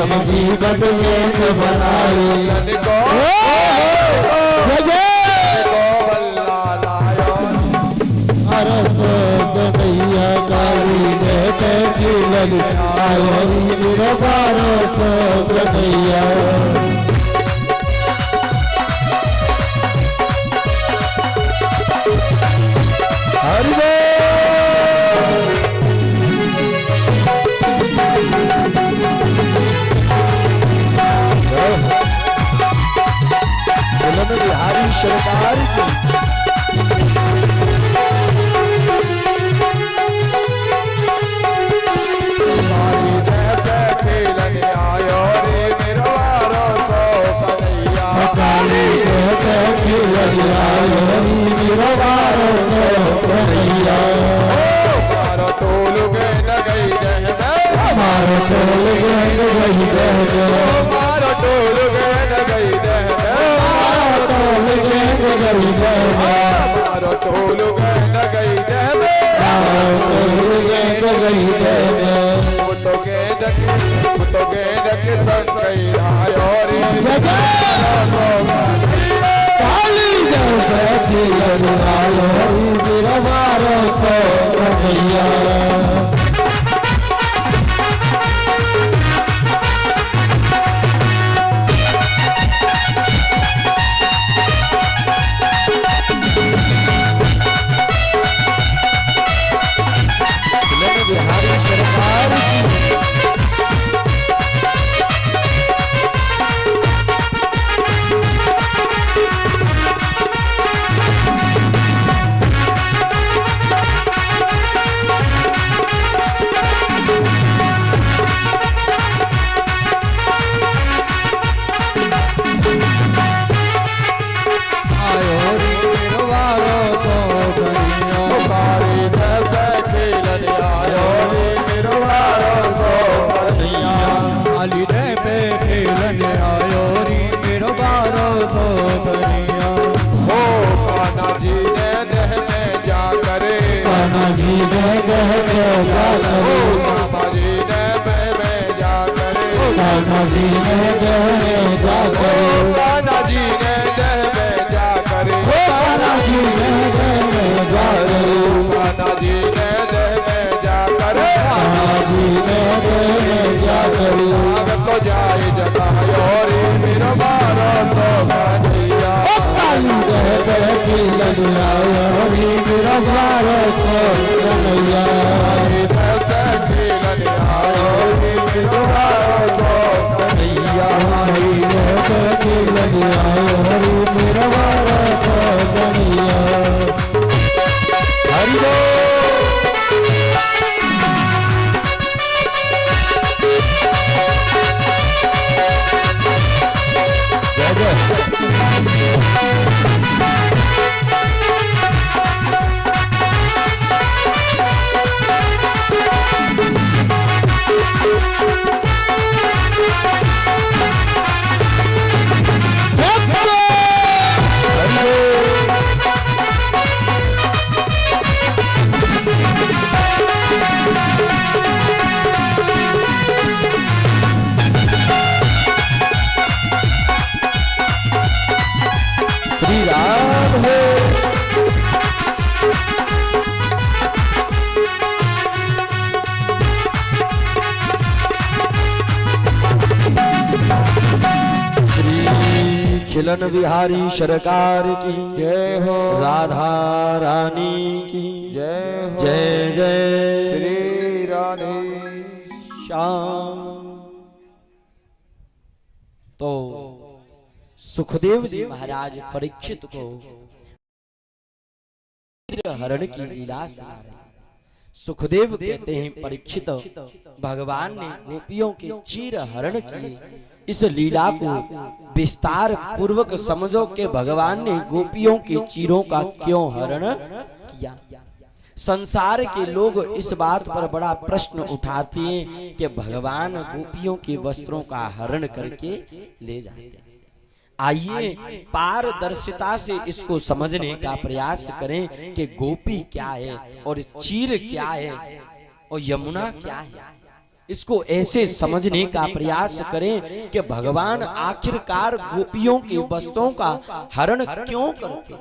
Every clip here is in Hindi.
हम जीवन में बनाए कन्हैया काली रहते खिलन आयो मेरा भारत कन्हैया हरि बिहारी सरकार खिलन बिहारी सरकार की जय हो, राधा रानी की जय हो, जय जय श्री राधे श्याम। तो सुखदेव जी महाराज परीक्षित को हरण की लीला सुना रहे। सुखदेव कहते हैं परीक्षित, भगवान ने गोपियों के चीर हरण किए, इस लीला को विस्तार पूर्वक समझो कि भगवान ने गोपियों के चीरों का क्यों हरण किया। संसार के लोग इस बात पर बड़ा प्रश्न उठाते हैं कि भगवान गोपियों के वस्त्रों का हरण करके ले जाते हैं। आइए पारदर्शिता से इसको समझने का प्रयास करें कि गोपी क्या है और चीर क्या है और यमुना क्या है। इसको ऐसे समझने का प्रयास करें कि भगवान आखिरकार गोपियों के वस्त्रों का हरण क्यों करते थे।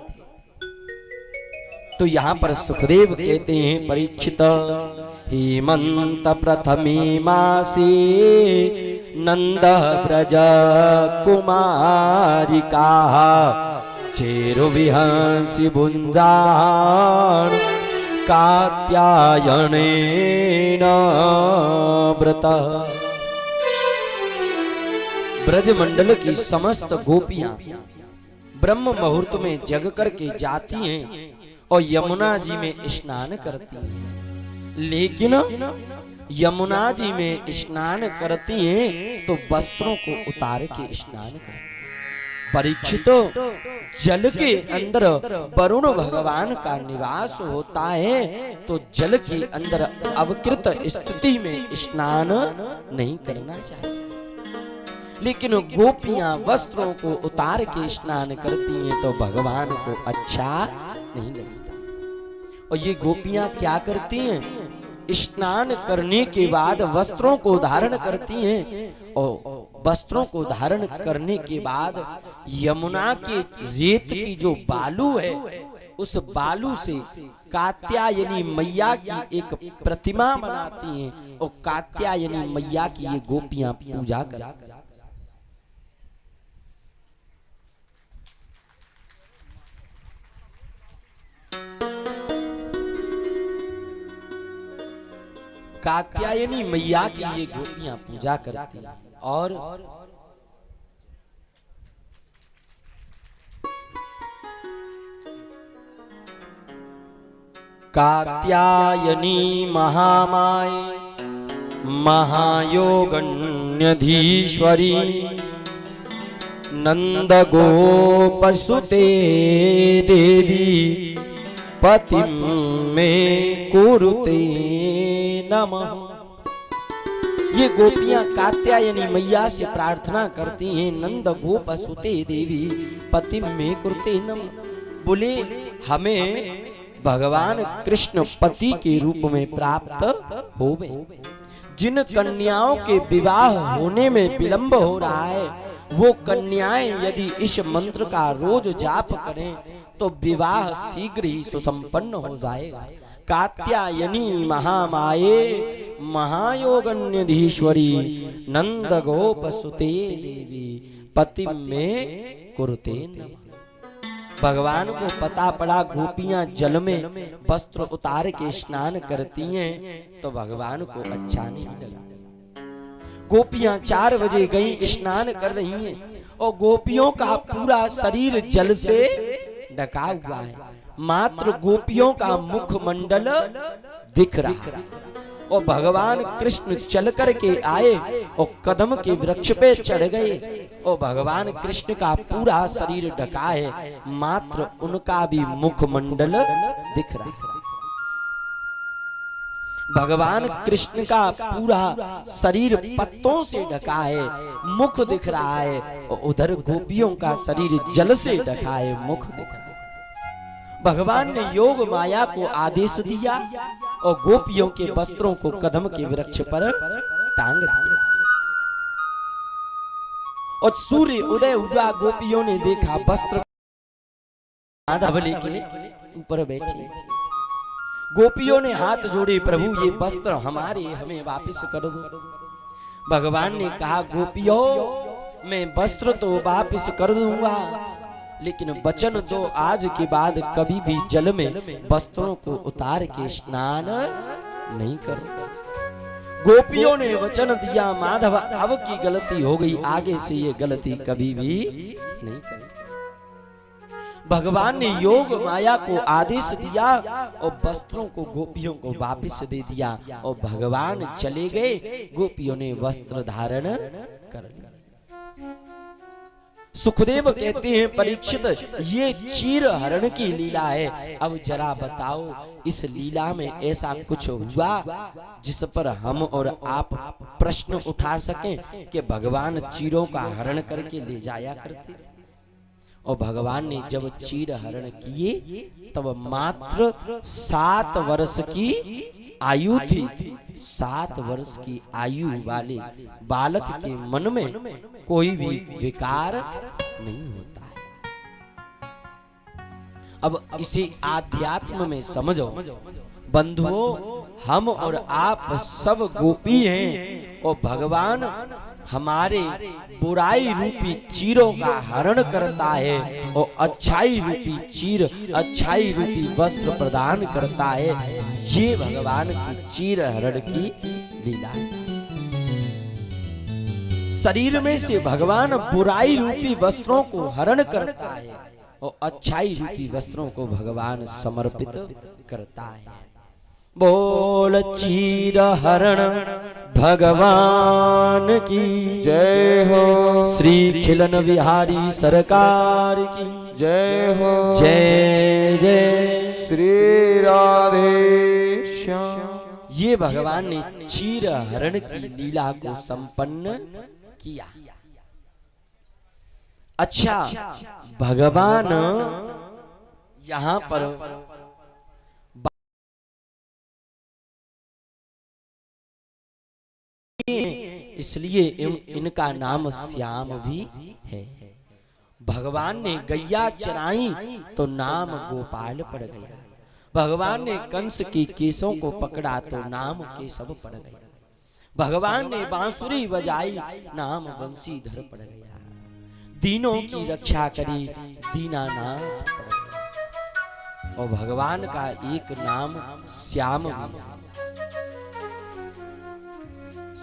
तो यहाँ पर सुखदेव कहते हैं, परीक्षित हेमंत प्रथमे मासे नंद ब्रज कुमारिका चेरु विहंसी भुंजान कात्यायनेन व्रत। ब्रज मंडल की समस्त गोपियां ब्रह्म मुहूर्त में जग करके जाती हैं और यमुना जी में स्नान करती हैं, लेकिन यमुना जी में स्नान करती हैं तो वस्त्रों को उतार के स्नान करती हैं। परीक्षित, जल के अंदर वरुण भगवान का निवास होता है, तो जल के अंदर अवकृत स्थिति में स्नान नहीं करना चाहिए। लेकिन गोपियां वस्त्रों को उतार के स्नान करती हैं तो भगवान को अच्छा नहीं लगता। और ये गोपियां क्या करती हैं, स्नान करने के बाद वस्त्रों को धारण करती हैं और वस्त्रों को धारण करने के बाद यमुना के रेत की जो बालू है, उस बालू से कात्यायनी मैया की एक प्रतिमा बनाती हैं और कात्यायनी मैया की ये गोपियां पूजा करती हैं। कात्यायनी मैया की ये गोपियां पूजा करती हैं और कात्यायनी महामाई महायोगन्यधीश्वरी नंद गोपसुते देवी पतिं मे कुरुते नमः। ये गोपियां कात्यायनी मैया से प्रार्थना करती हैं, नंद गोपसुते देवी पतिं मे कुरुते नमः। बोले हमें भगवान कृष्ण पति के रूप में प्राप्त होवे। जिन कन्याओं के विवाह होने में विलंब हो रहा है, वो कन्याएं यदि इस मंत्र का रोज जाप करें तो विवाह शीघ्र ही सुसंपन्न हो जाएगा। कात्यायनी महामाये महायोगन्यधीश्वरी नंद गोपसुते देवी पतिं मे कुरुते नमः। भगवान को पता पड़ा गोपियां जल में वस्त्र उतार के स्नान करती हैं तो भगवान को अच्छा नहीं लगा। गोपियां 4 बजे गई, स्नान कर रही हैं और गोपियों का पूरा शरीर जल से ढका हुआ है, मात्र गोपियों का मुखमंडल दिख रहा है। और भगवान कृष्ण चल कर के आए और कदम के वृक्ष पे चढ़ गए और भगवान कृष्ण का पूरा शरीर ढका है, मात्र उनका भी मुखमंडल दिख रहा है। भगवान कृष्ण का पूरा शरीर पत्तों से ढका है, मुख दिख रहा है, और उधर गोपियों का शरीर जल से ढका है, मुख दिख रहा है। भगवान ने योग माया को आदेश दिया और गोपियों के वस्त्रों को कदम के वृक्ष पर टांग दिया और सूर्य उदय हुआ। गोपियों ने देखा वस्त्र ढबले के ऊपर बैठे। गोपियों ने हाथ जोड़े, प्रभु ये वस्त्र हमारे, हमें वापस कर दो। भगवान ने कहा, गोपियों मैं वस्त्र तो वापस कर दूंगा, लेकिन वचन दो आज के बाद कभी भी जल में वस्त्रों को उतार के स्नान नहीं करो। गोपियों ने वचन दिया, माधव अब की गलती हो गई, आगे से ये गलती कभी भी नहीं करें। भगवान ने योग माया को आदेश दिया और वस्त्रों को गोपियों को वापस दे दिया और भगवान चले गए। गोपियों ने वस्त्र धारण कर लिया। सुखदेव कहते हैं, परीक्षित ये चीर हरण की लीला है। अब जरा बताओ इस लीला में ऐसा कुछ हुआ जिस पर हम और आप प्रश्न उठा सकें कि भगवान चीरों का हरण करके ले जाया करते थे। और भगवान ने जब चीर हरण किए तब मात्र 7 वर्ष की आयु थी 7 वर्ष की आयु वाले बालक के मन में कोई भी विकार नहीं होता है। अब इसे आध्यात्म में समझो बंधुओं, हम और आप सब गोपी हैं और भगवान हमारे बुराई रूपी चीरों का हरण करता है और अच्छाई रूपी चीर, अच्छाई रूपी वस्त्र प्रदान करता है। ये भगवान की चीर हरण की लीला है। शरीर में से भगवान बुराई रूपी वस्त्रों को हरण करता है और अच्छाई रूपी वस्त्रों को भगवान समर्पित करता है। बोल चीर हरण भगवान की जय हो। श्री खिलन बिहारी सरकार की जय हो। जय जय श्री राधे श्याम। ये भगवान ने चीर हरण की लीला को संपन्न किया। अच्छा, भगवान यहाँ पर इसलिए इनका नाम श्याम भी है। भगवान ने गैया चराई तो नाम गोपाल पड़ गया। भगवान ने कंस के केसों को पकड़ा तो नाम केशव पड़ गया। भगवान ने बांसुरी बजाई नाम बंशीधर पड़ गया। दीनों की रक्षा करी दीनानाथ पड़ गया। और भगवान का एक नाम श्याम भी है।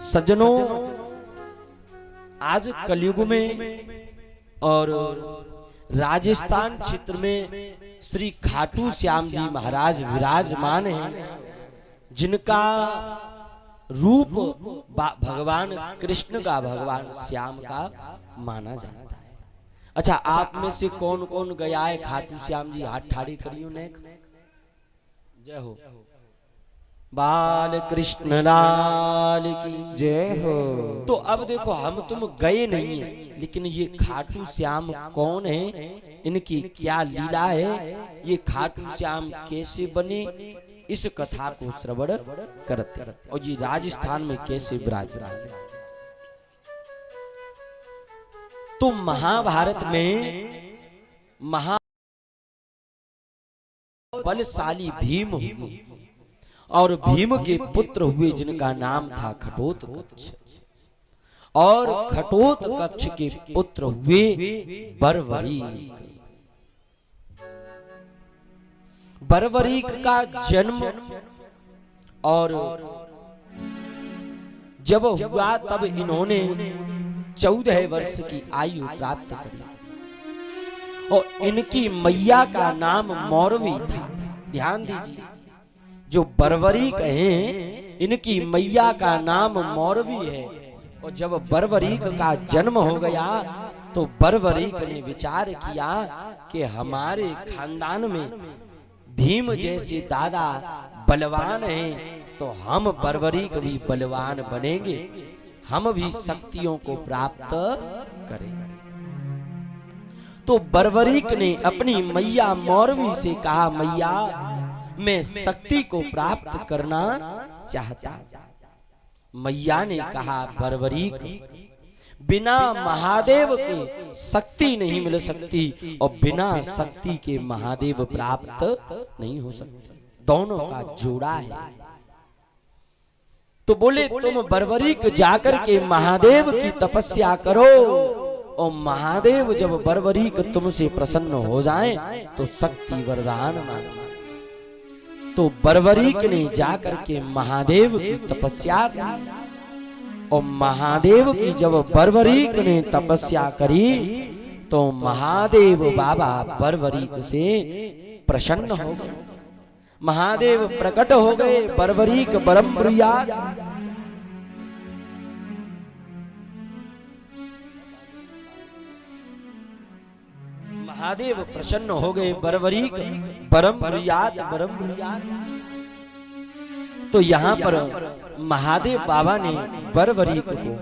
सज्जनों, आज कलयुग में और राजस्थान क्षेत्र में श्री खाटू श्याम जी महाराज विराजमान हैं, जिनका रूप भगवान कृष्ण का, भगवान श्याम का माना जाता है। अच्छा, आप में से कौन कौन गया है खाटू श्याम जी? हाथ ठाड़ी करियो ने। जय हो। बाल कृष्ण लाल की जय हो। तो अब देखो, हम तुम गए नहीं है, लेकिन ये खाटू श्याम कौन है, इनकी क्या लीला है, ये खाटू श्याम कैसे बने, इस कथा को श्रवण करते और ये राजस्थान में कैसे विराजमान है। तो महाभारत में बलशाली भीम हुए और भीम के पुत्र हुए जिनका नाम था घटोत्कच, और घटोत्कच के पुत्र हुए बर्बरीक। बर्बरीक का जन्म और जब हुआ तब इन्होंने 14 वर्ष की आयु प्राप्त करी और इनकी मैया का नाम मौरवी था। ध्यान दीजिए, जो बर्बरीक हैं इनकी मैया का नाम मौरवी है। और जब बर्बरीक का जन्म हो गया तो बर्बरीक ने विचार किया कि हमारे खानदान में भीम जैसे दादा बलवान हैं, तो हम बर्बरीक भी बलवान बनेंगे, हम भी शक्तियों को प्राप्त करेंगे। तो बर्बरीक ने अपनी मैया मौरवी से कहा, मैया मैं शक्ति को प्राप्त करना चाहता। मैया ने कहा, बर्बरीक बिना महादेव के शक्ति नहीं मिल सकती और बिना शक्ति के महादेव प्राप्त नहीं हो सकती, दोनों का जोड़ा है। तो बोले तुम बर्बरीक जाकर के महादेव की तपस्या करो और महादेव जब बर्बरीक तुमसे प्रसन्न हो जाएं तो शक्ति वरदान मांगना। तो बर्बरीक ने जाकर के महादेव की तपस्या की और महादेव की जब बर्बरीक ने तपस्या करी तो महादेव बाबा बर्बरीक से प्रसन्न हो गए। महादेव प्रकट हो गए, बर्बरीक बरम्ब्रियाद। महादेव प्रसन्न हो गए, बर्बरीक बरम्ब्रियाद बरम्ब्रियाद। तो यहाँ पर महादेव बाबा ने बर्बरीक को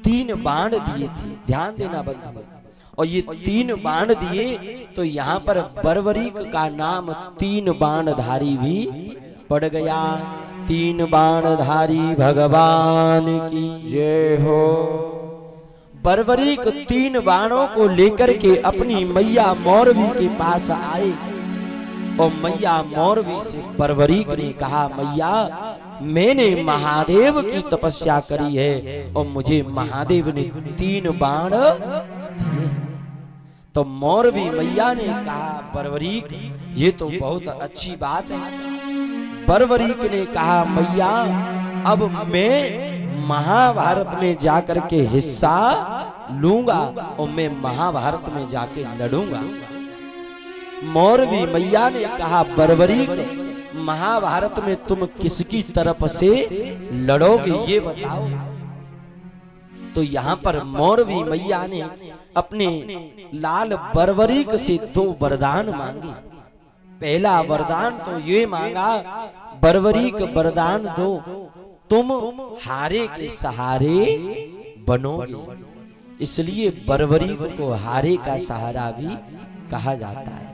3 बाण दिए थे। ध्यान देना बंधु, और ये 3 बाण दिए तो यहाँ पर बर्बरीक का नाम 3 बाणधारी भी पड़ गया। तीन बाणधारी भगवान की जय हो। बर्बरीक तीन बाणों को लेकर के अपनी मैया मौरवी के पास आए और मैया मौरवी से बर्बरीक ने कहा, मैया मैंने महादेव की तपस्या करी है और मुझे महादेव ने तीन बाण दिए। तो मौरवी मैया ने कहा, बर्बरीक ये तो बहुत अच्छी बात है। बर्बरीक ने कहा, मैया अब मैं महाभारत में जाकर के हिस्सा लूंगा और मैं महाभारत में जाके लड़ूंगा। मौरवी मैया ने कहा, बर्बरीक महाभारत में तुम किसकी तरफ से लड़ोगे ये बताओ। तो यहाँ पर मौरवी मैया ने अपने लाल बर्बरीक से दो वरदान मांगे। पहला वरदान तो ये मांगा, बर्बरीक वरदान दो, तुम हारे के सहारे बनोगे। इसलिए बर्बरीक को हारे का सहारा भी कहा जाता है।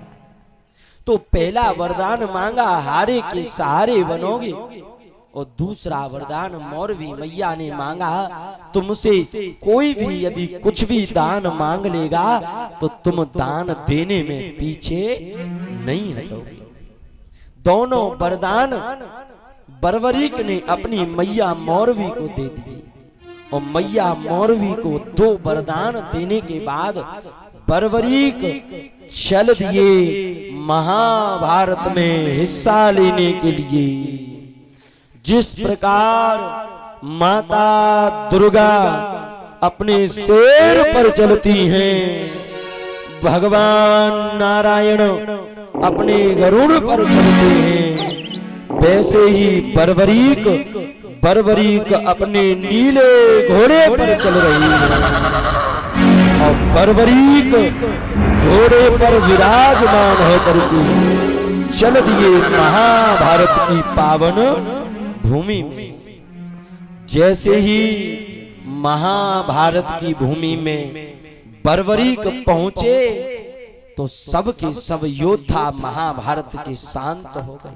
तो पहला वरदान मांगा, हारे के सहारे बनोगे। और दूसरा वरदान मौरवी मैया ने मांगा, तुमसे कोई भी यदि कुछ भी दान मांग लेगा तो तुम दान देने में पीछे नहीं हटोगे। दोनों वरदान बर्बरीक ने अपनी मैया मौरवी को दे दिए और मैया मौरवी को दो वरदान देने के बाद बर्बरीक चल दिए महाभारत में हिस्सा लेने के लिए। जिस प्रकार माता दुर्गा अपने शेर पर चलती हैं, भगवान नारायण अपने गरुड़ पर चलते हैं, वैसे ही बर्बरीक अपने नीले घोड़े पर चल रही है। और बर्बरीक घोड़े पर विराजमान होकर के चल दिए महाभारत की पावन भूमि में। जैसे ही महाभारत की भूमि में बर्बरीक पहुंचे तो सब के सब योद्धा महाभारत के शांत हो गए।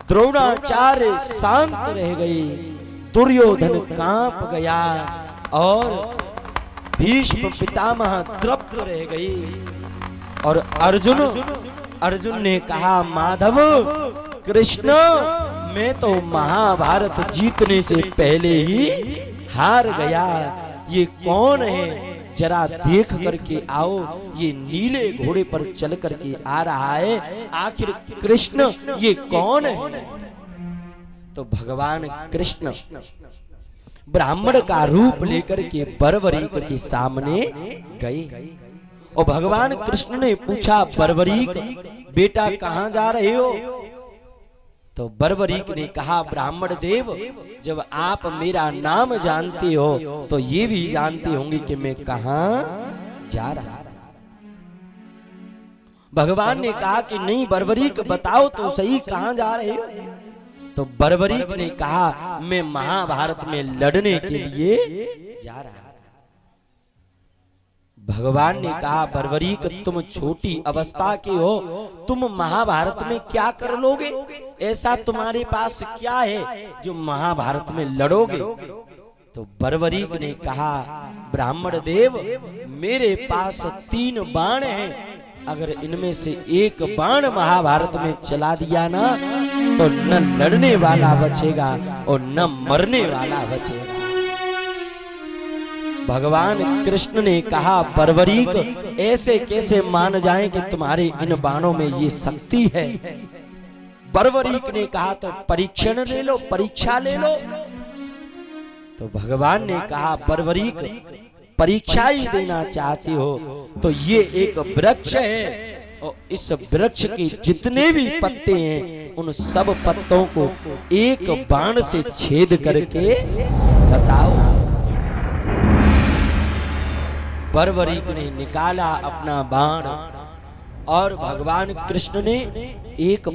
द्रोणाचार्य शांत रह गए, दुर्योधन कांप गया और भीष्म पितामह तृप्त रह गए। और अर्जुन ने कहा, माधव कृष्ण मैं तो महाभारत जीतने से पहले ही हार गया। ये कौन है जरा देख करके आओ, ये नीले घोड़े पर चल करके आ रहा है, आखिर कृष्ण ये कौन है। तो भगवान कृष्ण ब्राह्मण का रूप लेकर के बर्बरीक के सामने गए और भगवान कृष्ण ने पूछा, बर्बरीक बेटा कहां जा रहे हो। तो बर्बरीक ने कहा, ब्राह्मण देव जब आप मेरा नाम जानते हो तो ये भी जानते होंगे कि मैं कहां जा रहा। भगवान ने कहा कि नहीं बर्बरीक बताओ तो सही कहां जा रहे हो। तो बर्बरीक ने कहा, मैं महाभारत में लड़ने के लिए जा रहा। भगवान ने कहा, बर्बरीक तुम छोटी अवस्था के हो, तुम महाभारत में क्या कर लोगे, ऐसा तुम्हारे पास क्या है जो महाभारत में लड़ोगे। तो बर्बरीक ने कहा, ब्राह्मण देव मेरे पास 3 बाण हैं, अगर इनमें से एक बाण महाभारत में चला दिया ना तो न लड़ने वाला बचेगा और न मरने वाला बचेगा। भगवान कृष्ण ने कहा, बर्बरीक ऐसे कैसे मान जाएं कि तुम्हारे इन बाणों में ये शक्ति है। बर्बरीक ने कहा, तो परीक्षण ले लो, परीक्षा ले लो। तो भगवान ने कहा, बर्बरीक परीक्षा ही देना चाहते हो तो ये एक वृक्ष है और इस वृक्ष के जितने भी पत्ते हैं उन सब पत्तों को एक बाण से छेद करके बताओ। बर्बरीक ने निकाला अपना बाण और भगवान कृष्ण ने एक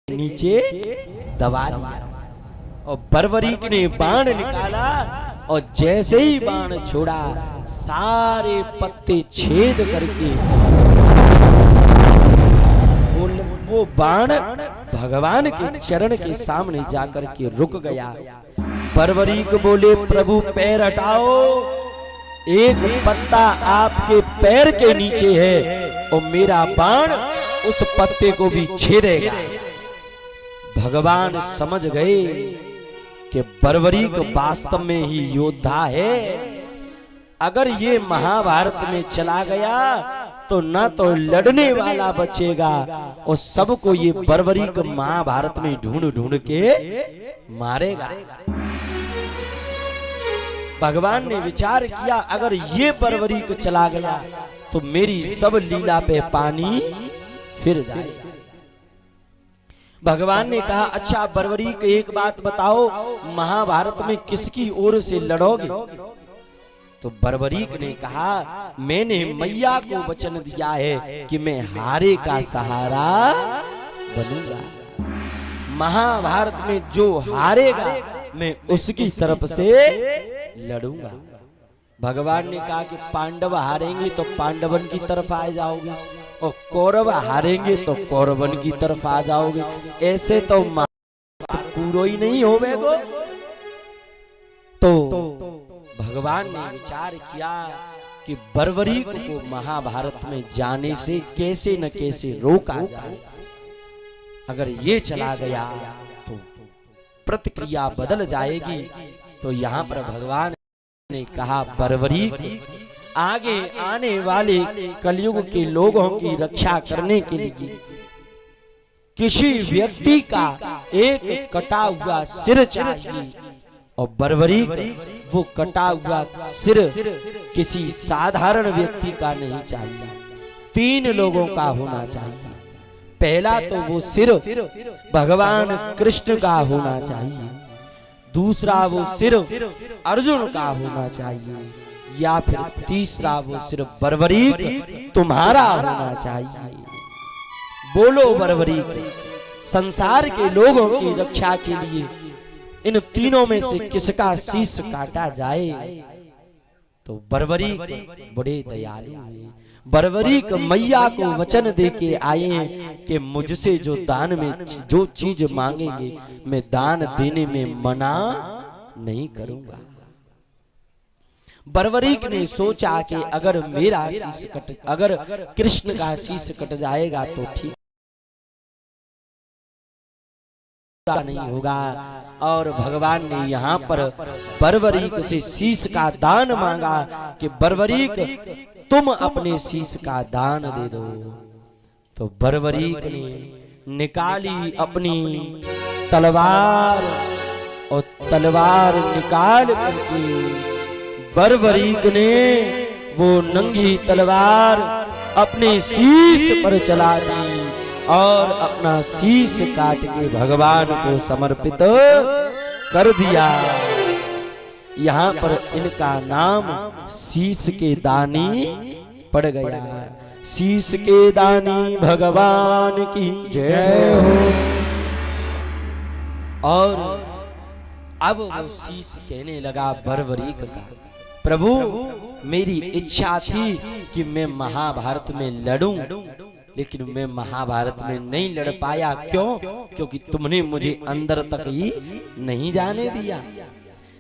नीचे दबा लिया और बर्बरीक ने बाण निकाला और जैसे ही बाण छोड़ा सारे पत्ते छेद करके वो बाण भगवान के चरण के सामने जाकर के रुक गया। बर्बरीक बोले, प्रभु पैर हटाओ, एक पत्ता आपके पैर के नीचे है और मेरा बाण उस पत्ते को भी छेदेगा। भगवान समझ गए कि बर्बरीक वास्तव में ही योद्धा है। अगर ये महाभारत में चला गया तो न तो लड़ने वाला बचेगा और सबको ये बर्बरीक महाभारत में ढूंढ ढूंढ के मारेगा। भगवान ने विचार किया, अगर ये बर्बरीक चला गया तो मेरी सब लीला पे पानी फिर जाएगा। भगवान ने कहा, अच्छा बर्बरीक एक बात बताओ, महाभारत में किसकी ओर से लड़ोगे? तो बर्बरीक ने कहा, मैंने मैया को वचन दिया है कि मैं हारे का सहारा बनूंगा। महाभारत में जो हारेगा मैं उसकी तरफ से लड़ूंगा। भगवान ने कहा कि पांडव हारेंगे तो पांडवन की तरफ आ जाओगे और कौरव हारेंगे तो कौरवन की तरफ आ जाओगे। ऐसे तो पूरा ही नहीं होवेगो। तो भगवान ने विचार किया कि बर्बरीक को महाभारत में जाने से कैसे न कैसे रोका जाए। अगर ये चला गया तो प्रतिक्रिया बदल जाएगी। तो यहाँ पर भगवान ने कहा, बर्बरीक आगे आने वाले कलयुग के लोगों की रक्षा करने के लिए किसी व्यक्ति का एक कटा हुआ सिर चाहिए और बर्बरीक वो कटा हुआ सिर किसी साधारण व्यक्ति का नहीं चाहिए, 3 लोगों का होना चाहिए। पहला तो वो सिर भगवान कृष्ण का होना चाहिए, दूसरा वो सिर अर्जुन का होना चाहिए, या फिर तीसरा वो सिर बर्बरीक तुम्हारा होना चाहिए। बोलो बर्बरीक, संसार के लोगों की रक्षा के लिए इन तीनों में से किसका शीश काटा जाए? तो बर्बरीक बड़े दयालु हैं। बर्बरीक मैया को वचन देके आए हैं कि मुझसे जो दान में जो चीज मांगेंगे मैं दान देने में मना नहीं करूंगा। बर्बरीक ने सोचा कि अगर मेरा शीश अगर कृष्ण का शीश कट जाएगा तो ठीक नहीं होगा। और भगवान ने यहाँ पर बर्बरीक से शीश का दान मांगा कि बर्बरीक तुम अपने शीश का दान दे दो। तो बर्बरीक ने निकाली अपनी तलवार और तलवार निकाल करके बर्बरीक ने वो नंगी तलवार अपने शीश पर चला दी और अपना शीश काट के भगवान को समर्पित कर दिया। यहाँ पर इनका नाम शीश के दानी पड़ गया। शीश के दानी भगवान की जय हो। और अब वो शीश कहने लगा बर्बरीक का, प्रभु मेरी इच्छा थी कि मैं महाभारत में लड़ूं, लेकिन मैं महाभारत में नहीं लड़ पाया। क्यों? क्योंकि तुमने मुझे अंदर तक ही नहीं जाने दिया।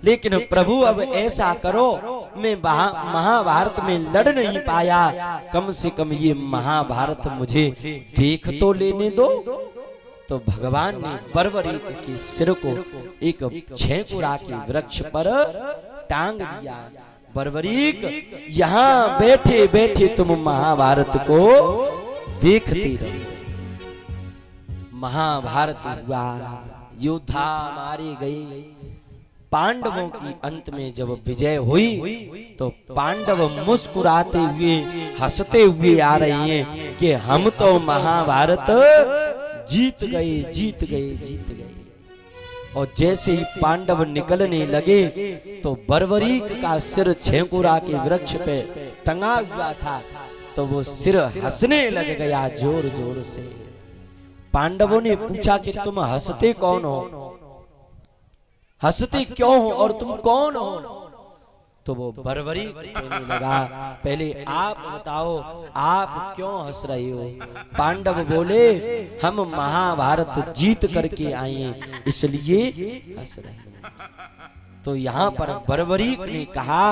लेकिन प्रभु अब ऐसा करो, मैं महाभारत में लड़ नहीं पाया, कम से कम ये महाभारत मुझे देख तो लेने दो। तो भगवान ने बर्बरीक के सिर को एक छेकुरा के वृक्ष पर टांग दिया। बर्बरीक यहाँ बैठे बैठे तुम महाभारत को देखते रहो। महाभारत हुआ, योद्धा मारे गए। पांडवों की अंत में जब विजय हुई तो पांडव मुस्कुराते हुए हंसते हुए आ रहे हैं कि हम तो महाभारत जीत गए, जीत गए, जीत गए। और जैसे ही पांडव निकलने लगे तो बर्बरीक का सिर छेकुरा के वृक्ष पे टंगा हुआ था, तो वो सिर हंसने लग गया जोर जोर से। पांडवों ने पूछा कि तुम हंसते कौन हो, हंसते क्यों हो और तुम कौन हो? तो वो बरबरी कहने लगा, पहले आप बताओ आप क्यों हंस रहे हो? पांडव बोले, हम महाभारत जीत करके आए इसलिए हंस रहे हैं। तो यहाँ पर बरबरीक ने कहा,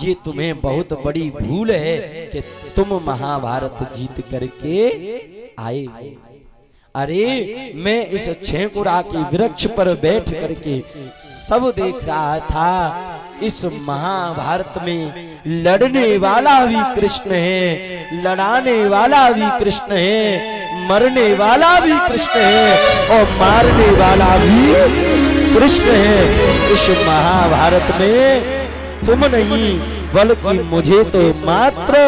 ये तुम्हें बहुत बड़ी भूल है कि तुम महाभारत जीत करके आए हो। अरे मैं इस छेकुरा के वृक्ष पर बैठ करके सब देख रहा था। इस महाभारत में लड़ने वाला भी कृष्ण है, लड़ाने वाला भी कृष्ण है, मरने वाला भी कृष्ण है और मारने वाला भी कृष्ण है। इस महाभारत में तुम नहीं बल्कि मुझे तो मात्र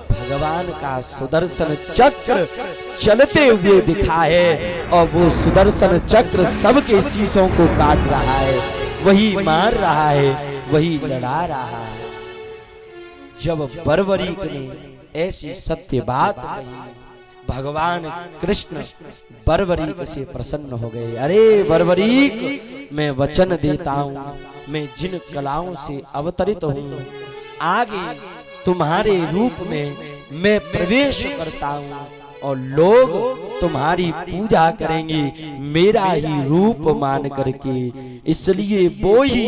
भगवान का सुदर्शन चक्र चलते हुए दिखा है और वो सुदर्शन चक्र सबके शीशों को काट रहा है, वही मार रहा है, वही लड़ा रहा है। जब बरबरीक ने ऐसी सत्य बात कही, भगवान कृष्ण बरबरीक से प्रसन्न हो गए। अरे बरबरीक, मैं वचन देता हूँ, मैं जिन कलाओं से अवतरित हूँ आगे तुम्हारे रूप में मैं प्रवेश करता हूँ और लोग तुम्हारी पूजा करेंगे मेरा ही रूप मान करके। इसलिए वो ही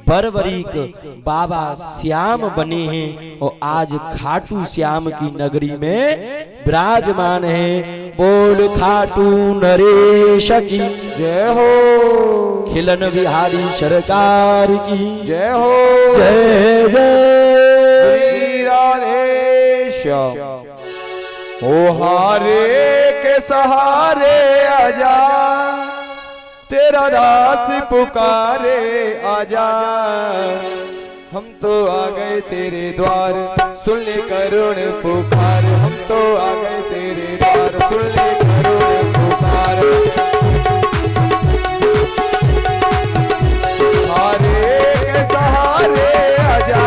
बरबरीक बाबा श्याम बने हैं और आज खाटू श्याम की नगरी में विराजमान है। बोल खाटू नरेश की जय हो, खिलन बिहारी सरकार की जय हो, जय जय श्री राधेश्याम। ओ हारे के सहारे आजा, तेरा दास पुकारे आजा। हम तो आ गए तेरे द्वार, सुन ले करुण पुकार। हम तो आ गए तेरे द्वार, सुन ले करुण पुकार। हारे के सहारे आजा,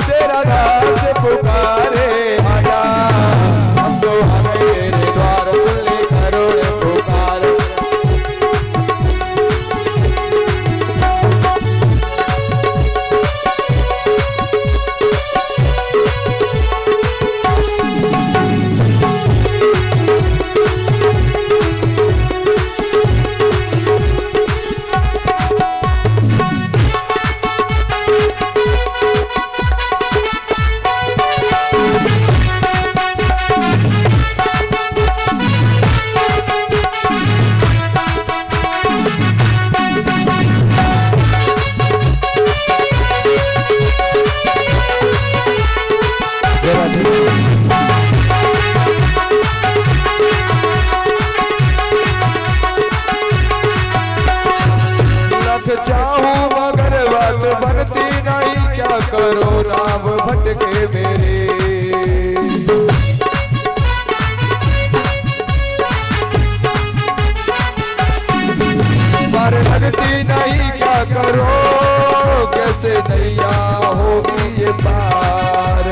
तेरा दास पुकारे आजा। हम तो आ गए तेरे द्वार, सुन ले करुण पुकार। चाहूं मगर बात बनती नहीं, क्या करो राम भटके मेरे। पर लगती नहीं, क्या करो कैसे नैया होगी ये पार।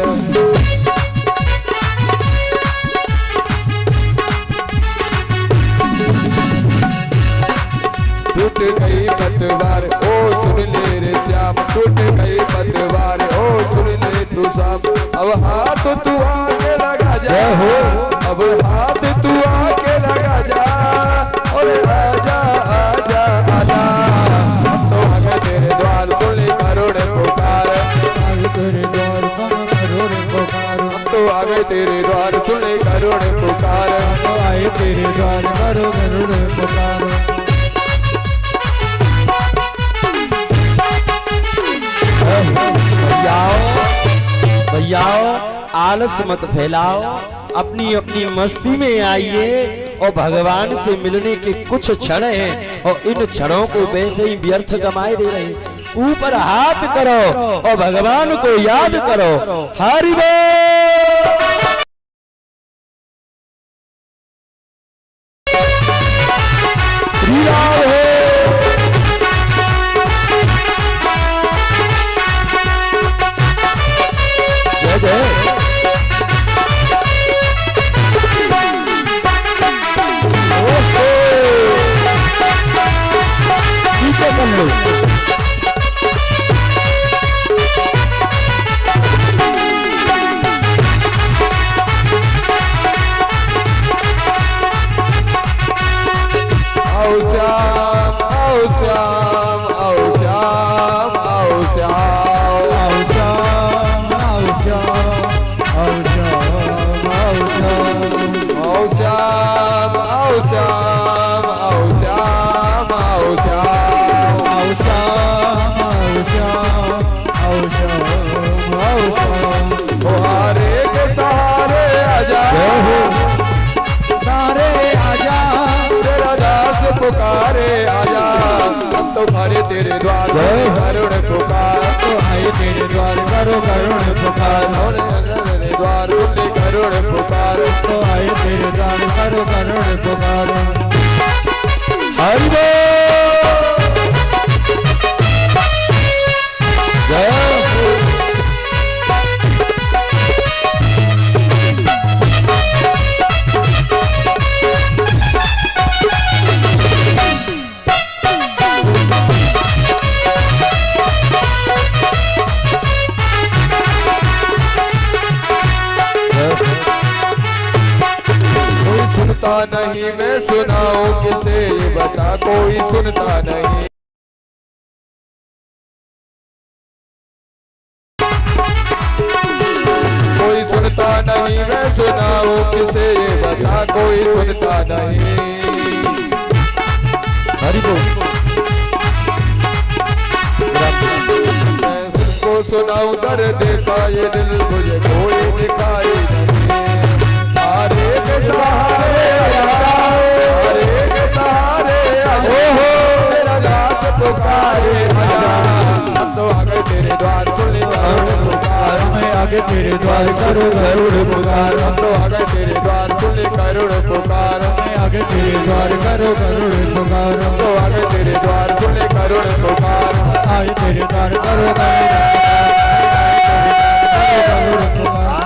टूट गई पतवार ओ सुन ले रे श्याम, टूट गई पतवार ओ सुन ले तू श्याम। अब हाथ तू आके लगा जा, अब हाथ तू आके लगा जा, और आजा आजा आजा। हम तो आ गए तेरे द्वार, सुन ले करुण पुकार। तेरे द्वार करुण पुकार। हम तो आ गए तेरे द्वार, सुन ले करुण पुकार। हम आए तेरे द्वार करुण पुकार। भैयाओ आलस मत फैलाओ, अपनी अपनी मस्ती में आइए और भगवान से मिलने के कुछ क्षण हैं और इन क्षणों को वैसे ही व्यर्थ गमाए दे रहे हैं। ऊपर हाथ करो और भगवान को याद करो। हरि बोल। श्री राम है। जय जय। पीछे कर लो। आओ श्याम आओ श्याम आओ श्याम आओ श्याम तुम्हारे के सहारे आजा तेरा दास पुकारे आजा हम तुम्हारे तेरे द्वार करुण पुकार तो आए तेरे द्वार करो करुण पुकार, तेरे द्वार सुन करुण पुकार तो आए तेरे द्वार करो करुण पुकार। हरि सुनता नहीं मैं सुनाऊं किसे ये बता कोई सुनता नहीं कोई सुनता नहीं मैं सुनाऊं किसे ये बता कोई सुनता नहीं हरि बोल मैं तुमको सुनाऊं दर्द का ये दिल मुझे कोई दिखाई नहीं तारे के सहारे तारे के सहारे तेरा दास पुकारे आजा हम तो आगे तेरे द्वार सुन करुण पुकार मैं आगे तेरे द्वार करो करुण पुकार, हम तो आगे तेरे द्वार सुन करुण पुकार मैं आगे तेरे द्वार करो करुण पुकार, हम तो आगे तेरे द्वार सुन करुण पुकार आए तेरे द्वार करो करुण पुकार,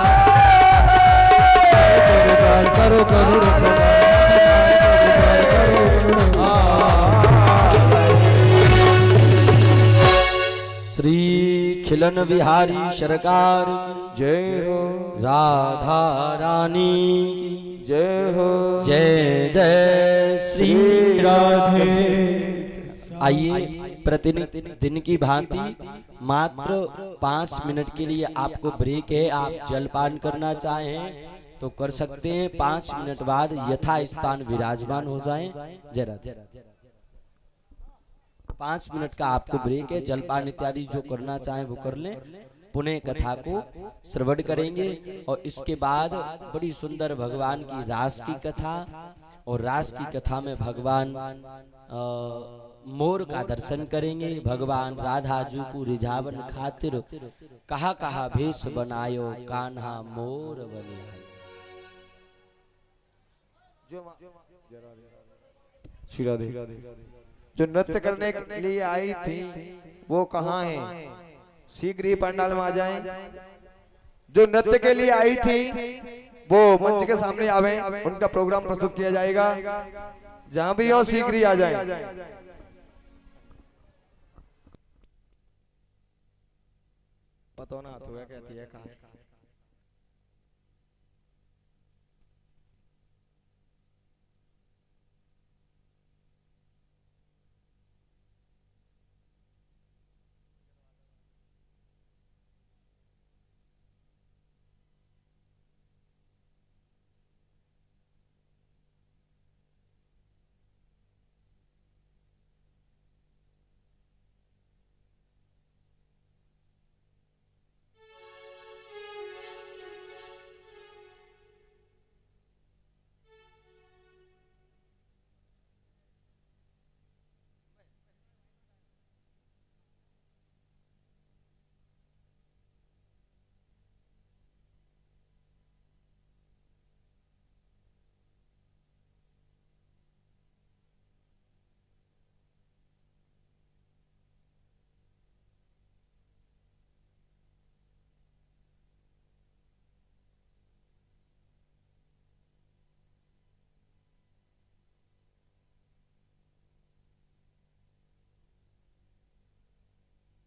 तेरे द्वार करो करुण पुकार। श्री खिलन बिहारी सरकार की जय हो राधा रानी की जय हो जय जय श्री राधे। आइए प्रतिदिन की भांति मात्र 5 मिनट के लिए आपको ब्रेक है। आप जलपान करना चाहें तो कर सकते हैं। 5 मिनट बाद यथा स्थान विराजमान हो जाएं। जय राधे। 5 मिनट का आपको ब्रेक है। जलपान इत्यादि जो करना चाहें वो कर लें। पुनः कथा को श्रवण करेंगे और इसके बाद बड़ी सुंदर भगवान की रास की कथा, और रास की कथा में भगवान मोर का दर्शन करेंगे। भगवान राधा जू को रिझावन खातिर कहा कहा भेष बनायो कान्हा मोर बने। श्री राधे। जो नृत्य करने के लिए आई थी वो कहाँ है? शीघ्र ही पंडाल में आ जाएं। जो नृत्य के लिए आई थी वो मंच के सामने आवे, उनका प्रोग्राम प्रस्तुत किया जाएगा। जहां भी हो शीघ्र ही आ जाएं। पता ना तो कहती है कहा